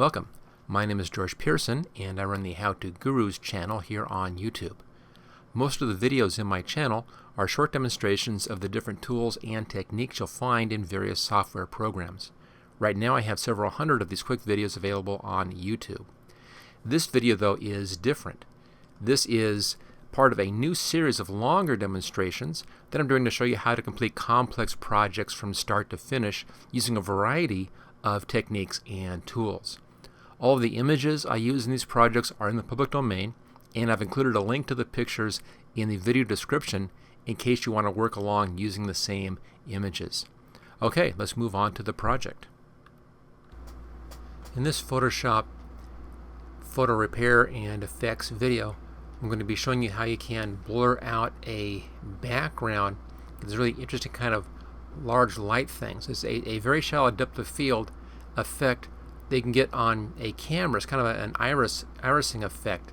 Welcome. My name is George Pearson and I run the How To Gurus channel here on YouTube. Most of the videos in my channel are short demonstrations of the different tools and techniques you'll find in various software programs. Right now I have several hundred of these quick videos available on YouTube. This video though is different. This is part of a new series of longer demonstrations that I'm doing to show you how to complete complex projects from start to finish using a variety of techniques and tools. All of the images I use in these projects are in the public domain, and I've included a link to the pictures in the video description in case you want to work along using the same images. Okay, let's move on to the project. In this Photoshop photo repair and effects video, I'm going to be showing you how you can blur out a background. It's a really interesting kind of large light things. It's a very shallow depth of field effect they can get on a camera. It's kind of an irising effect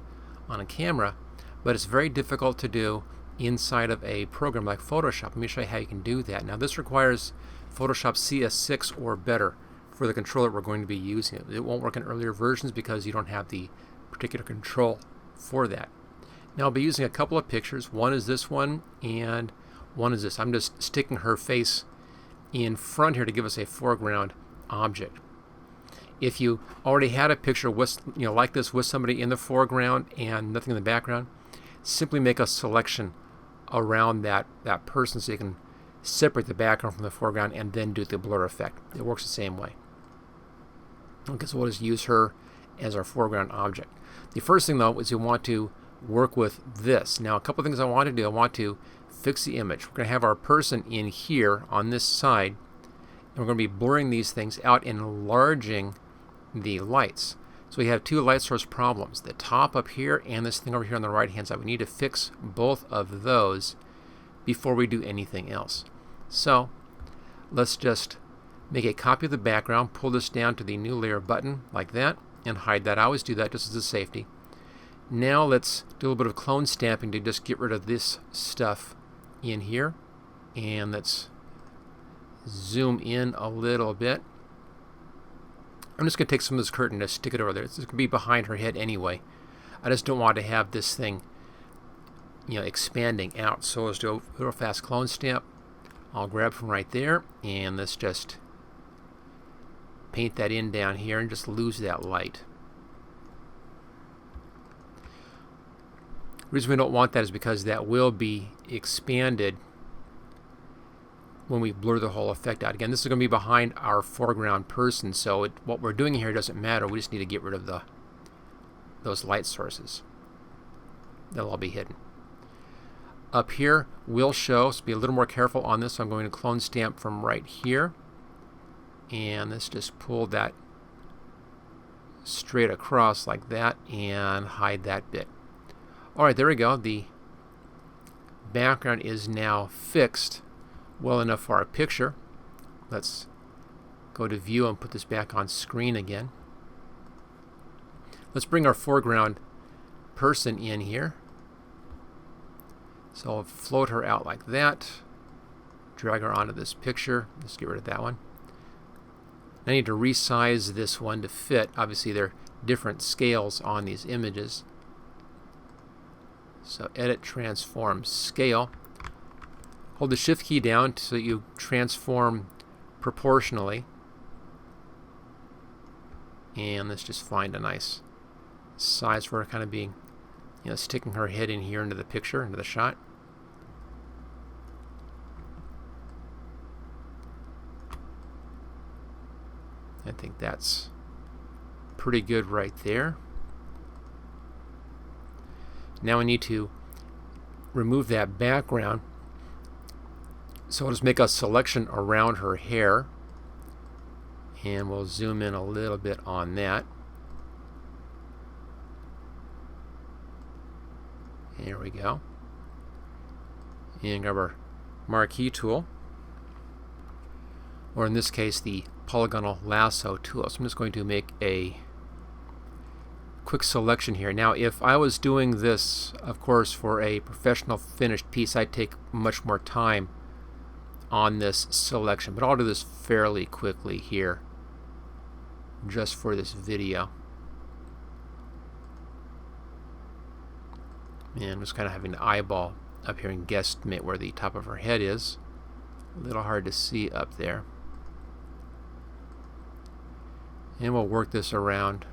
on a camera, but it's very difficult to do inside of a program like Photoshop. Let me show you how you can do that. Now this requires Photoshop CS6 or better for the controller we're going to be using. It won't work in earlier versions because you don't have the particular control for that. Now I'll be using a couple of pictures. One is this one and one is this. I'm just sticking her face in front here to give us a foreground object. If you already had a picture with, like this with somebody in the foreground and nothing in the background, simply make a selection around that person so you can separate the background from the foreground and then do the blur effect. It works the same way. Okay, so we'll just use her as our foreground object. The first thing though is you want to work with this. Now a couple of things I want to do. I want to fix the image. We're going to have our person in here on this side, and we're going to be blurring these things out and enlarging the lights. So we have two light source problems, the top up here and this thing over here on the right hand side. We need to fix both of those before we do anything else. So let's just make a copy of the background, pull this down to the new layer button like that, and hide that. I always do that just as a safety. Now let's do a little bit of clone stamping to just get rid of this stuff in here, and let's zoom in a little bit. I'm just going to take some of this curtain and stick it over there. It's going to be behind her head anyway. I just don't want to have this thing expanding out. So let's do a real fast clone stamp. I'll grab from right there, and let's just paint that in down here and just lose that light. The reason we don't want that is because that will be expanded when we blur the whole effect out. Again, this is going to be behind our foreground person, so what we're doing here doesn't matter. We just need to get rid of those light sources. They'll all be hidden. Up here will show, so be a little more careful on this. So I'm going to clone stamp from right here, and let's just pull that straight across like that and hide that bit. Alright, there we go. The background is now fixed well enough for our picture. Let's go to view and put this back on screen again. Let's bring our foreground person in here. So I'll float her out like that. Drag her onto this picture. Let's get rid of that one. I need to resize this one to fit. Obviously there are different scales on these images. So edit, transform, scale. Hold the shift key down so you transform proportionally. And let's just find a nice size for her, kind of being, sticking her head in here into the picture, into the shot. I think that's pretty good right there. Now we need to remove that background. So I'll just make a selection around her hair, and we'll zoom in a little bit on that. There we go. And grab our marquee tool, or in this case the polygonal lasso tool. So I'm just going to make a quick selection here. Now if I was doing this, of course, for a professional finished piece, I'd take much more time on this selection, but I'll do this fairly quickly here. just for this video. And I'm just kind of having to eyeball up here and guesstimate where the top of her head is. A little hard to see up there. And we'll work this around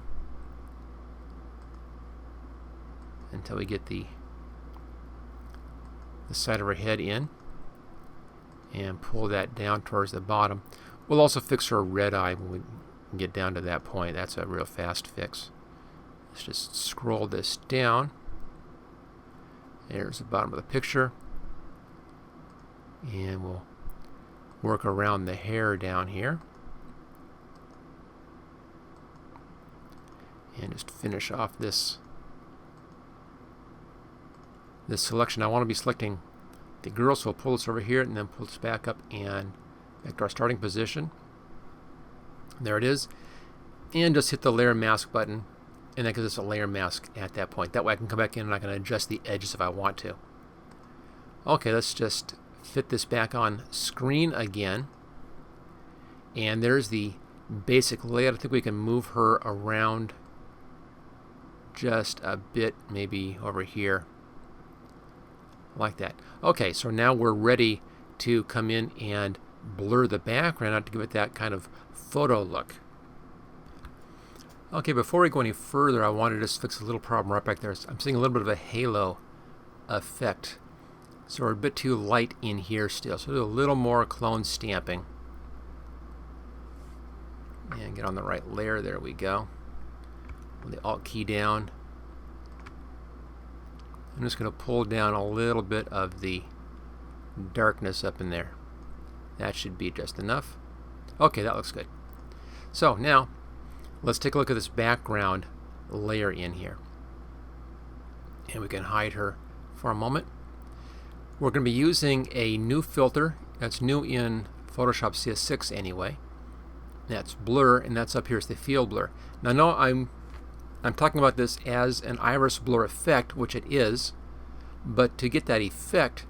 until we get the side of her head in, and pull that down towards the bottom. We'll also fix her red eye when we get down to that point. That's a real fast fix. Let's just scroll this down. There's the bottom of the picture, and we'll work around the hair down here and just finish off this selection. I want to be selecting the girl, so we'll pull this over here and then pull this back up and back to our starting position. There it is. And just hit the layer mask button, and that gives us a layer mask at that point. That way I can come back in and I can adjust the edges if I want to. Okay, let's just fit this back on screen again. And there's the basic layout. I think we can move her around just a bit, maybe over here. Like that. Okay, so now we're ready to come in and blur the background to give it that kind of photo look. Okay, before we go any further, I want to just fix a little problem right back there. I'm seeing a little bit of a halo effect. So we're a bit too light in here still. So do a little more clone stamping. And get on the right layer. There we go. With the Alt key down. I'm just going to pull down a little bit of the darkness up in there. That should be just enough. Okay, that looks good. So now, let's take a look at this background layer in here. And we can hide her for a moment. We're going to be using a new filter that's new in Photoshop CS6 anyway. That's blur, and that's up here is the field blur. Now, no, I'm talking about this as an iris blur effect, which it is, but to get that effect,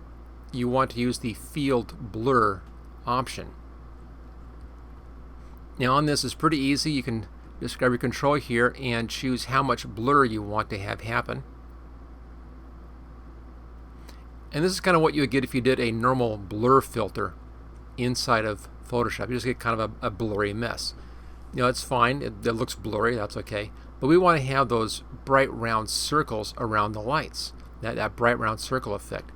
you want to use the field blur option. Now on this is pretty easy. You can just grab your control here and choose how much blur you want to have happen. And this is kind of what you would get if you did a normal blur filter inside of Photoshop. You just get kind of a blurry mess. You know, it's fine. It looks blurry. That's okay. But we want to have those bright round circles around the lights. That bright round circle effect.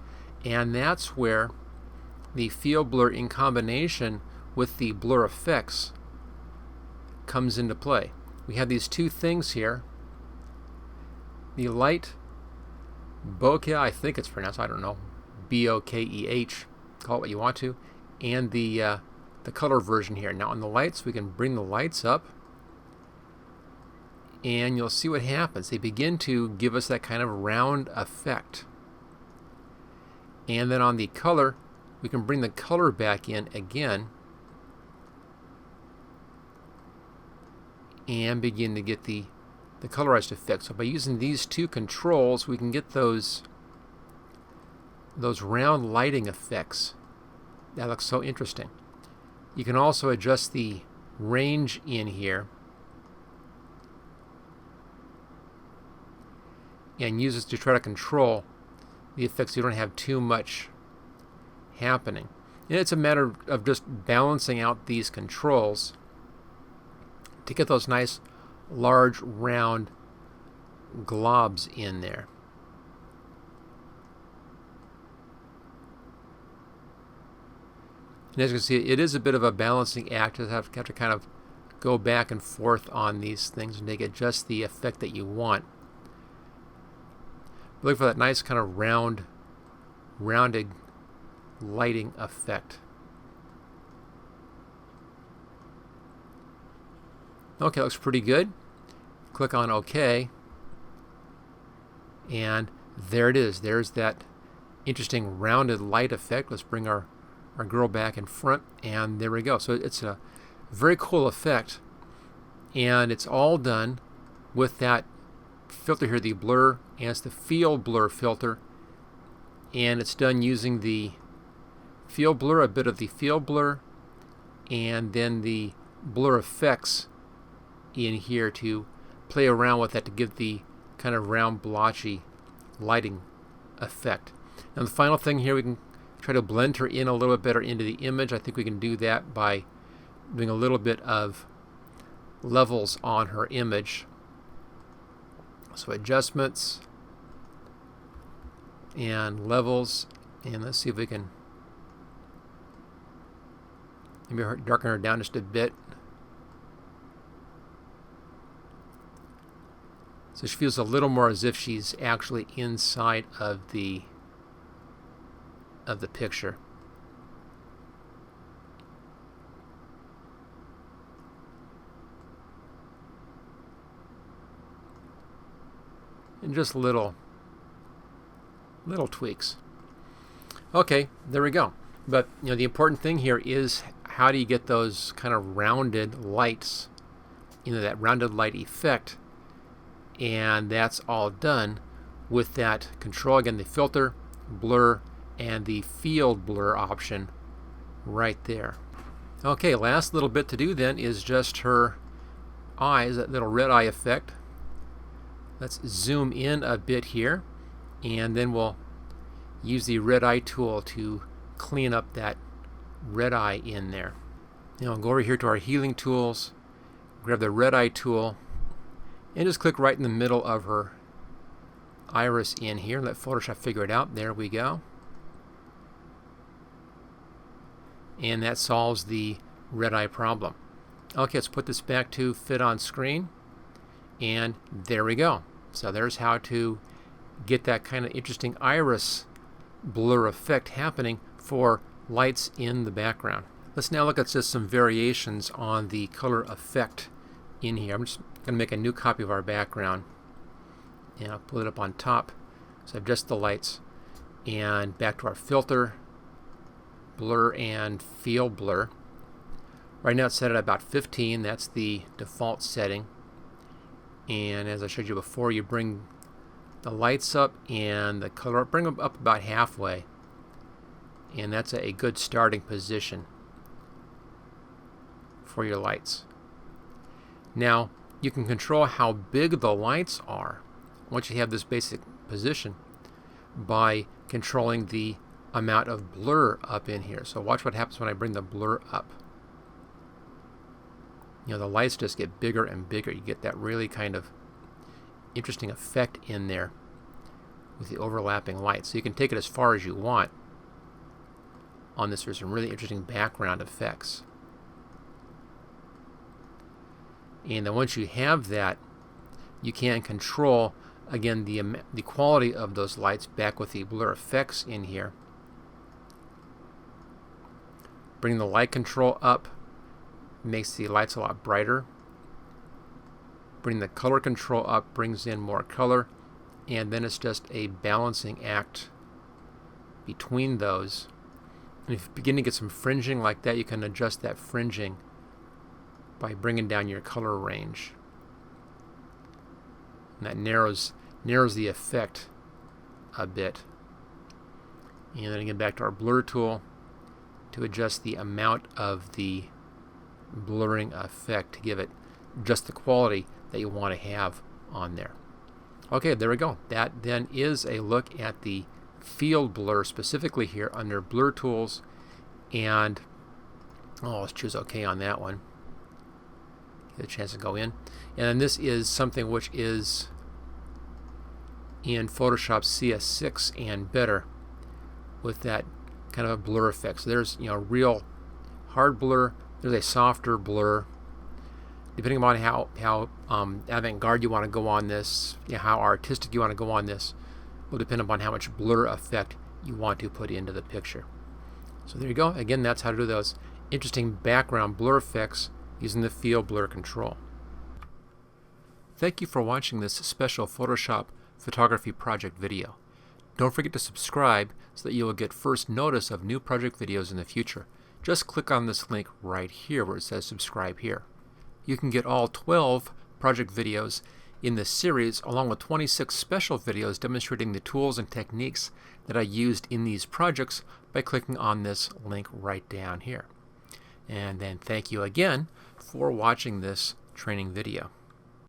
And that's where the field blur in combination with the blur effects comes into play. We have these two things here. The light bokeh, I think it's pronounced, I don't know, B-O-K-E-H, call it what you want to, and the color version here. Now on the lights, we can bring the lights up, and you'll see what happens. They begin to give us that kind of round effect. And then on the color, we can bring the color back in again and begin to get the colorized effect. So by using these two controls, we can get those round lighting effects. That looks so interesting. You can also adjust the range in here and use this to try to control the effects so you don't have too much happening. And it's a matter of just balancing out these controls to get those nice large round globs in there. And as you can see, it is a bit of a balancing act. You have to kind of go back and forth on these things and to get just the effect that you want. Look for that nice kind of rounded lighting effect. Okay, looks pretty good. Click on OK. And there it is. There's that interesting rounded light effect. Let's bring our girl back in front, and there we go. So it's a very cool effect, and it's all done with that filter here, the blur, and it's the field blur filter, and it's done using the field blur, a bit of the field blur, and then the blur effects in here to play around with that to give the kind of round blotchy lighting effect. And the final thing here, we can try to blend her in a little bit better into the image. I think we can do that by doing a little bit of levels on her image. So adjustments and levels, and let's see if we can maybe darken her down just a bit. So she feels a little more as if she's actually inside of the picture. And just little tweaks. Okay, there we go. But the important thing here is how do you get those kind of rounded lights, that rounded light effect. And that's all done with that control, again, the filter, blur, and the field blur option right there. Okay, last little bit to do then is just her eyes, that little red eye effect. Let's zoom in a bit here, and then we'll use the red eye tool to clean up that red eye in there. Now I'll go over here to our healing tools, grab the red eye tool, and just click right in the middle of her iris in here. Let Photoshop figure it out. There we go. And that solves the red eye problem. Okay, let's put this back to fit on screen. And there we go. So there's how to get that kind of interesting iris blur effect happening for lights in the background. Let's now look at just some variations on the color effect in here. I'm just going to make a new copy of our background, and I'll put it up on top. So I've just the lights, and back to our filter, blur, and field blur. Right now it's set at about 15. That's the default setting. And as I showed you before, you bring the lights up and the color up, bring them up about halfway, and that's a good starting position for your lights. Now you can control how big the lights are once you have this basic position by controlling the amount of blur up in here. So watch what happens when I bring the blur up. The lights just get bigger and bigger. You get that really kind of interesting effect in there with the overlapping lights. So you can take it as far as you want on this. There's some really interesting background effects. And then once you have that, you can control, again, the quality of those lights back with the blur effects in here. Bring the light control up, makes the lights a lot brighter. Bring the color control up, brings in more color, and then it's just a balancing act between those. And if you begin to get some fringing like that, you can adjust that fringing by bringing down your color range. And that narrows the effect a bit. And then again, back to our blur tool to adjust the amount of the blurring effect to give it just the quality that you want to have on there. Okay, there we go. That then is a look at the field blur specifically here under blur tools, and let's choose OK on that one. Get a chance to go in. And then this is something which is in Photoshop CS6 and better with that kind of a blur effect. So there's real hard blur, there's a softer blur. Depending on how avant-garde you want to go on this, how artistic you want to go on this, will depend upon how much blur effect you want to put into the picture. So there you go. Again, that's how to do those interesting background blur effects using the field blur control. Thank you for watching this special Photoshop photography project video. Don't forget to subscribe so that you will get first notice of new project videos in the future. Just click on this link right here where it says subscribe here. You can get all 12 project videos in this series along with 26 special videos demonstrating the tools and techniques that I used in these projects by clicking on this link right down here. And then thank you again for watching this training video.